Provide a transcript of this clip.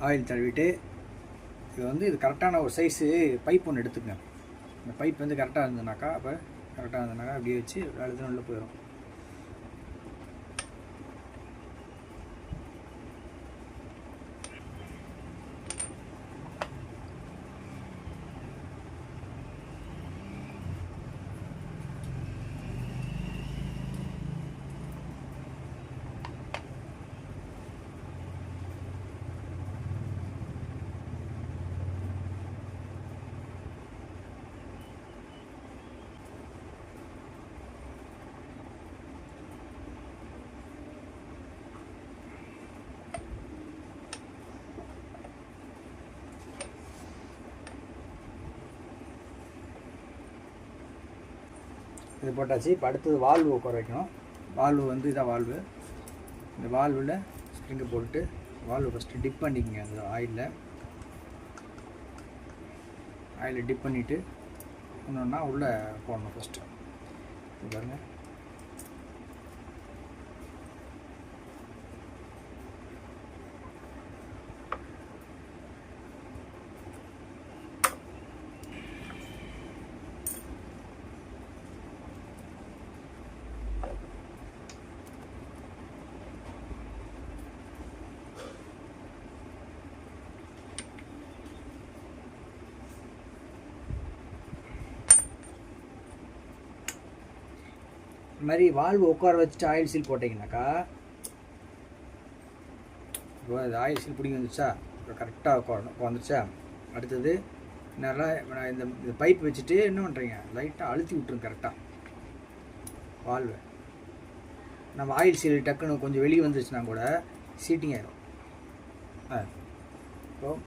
Oil தடவிட்டு இது கரெக்டான ஒரு சைஸு பைப் ஒன்று எடுத்துக்கங்க. இந்த பைப் கரெக்டாக இருந்ததுனாக்கா அப்படியே வச்சு அழுத்தம் உள்ள போயிடும். இது போட்டாச்சு. இப்போ அடுத்தது வால்வு உட்கார வைக்கணும். வால்வு இதான் வால்வு. இந்த வால்வில் ஸ்ப்ரிங்கை போட்டு வால்வு ஃபஸ்ட்டு டிப் பண்ணிக்கங்க. அந்த ஆயிலில் டிப் பண்ணிவிட்டு ஒன்றுன்னா உள்ளே போடணும். ஃபஸ்ட்டு பாருங்கள், இந்த மாதிரி வால்வு உட்கார வச்சுட்டு ஆயில் சீல் போட்டிங்கனாக்கா, இப்போ அது ஆயில் சீல் பிடிங்கி வந்துச்சா, இப்போ கரெக்டாக வந்துருச்சா. அடுத்தது நல்லா இந்த பைப் வச்சுட்டு என்ன பண்ணுறீங்க, லைட்டாக அழுத்தி விட்ருங்க கரெக்டாக வால்வு. நம்ம ஆயில் சீல் டக்குன்னு கொஞ்சம் வெளியே வந்துருச்சுன்னா கூட சீட்டிங் ஆயிடும். இப்போ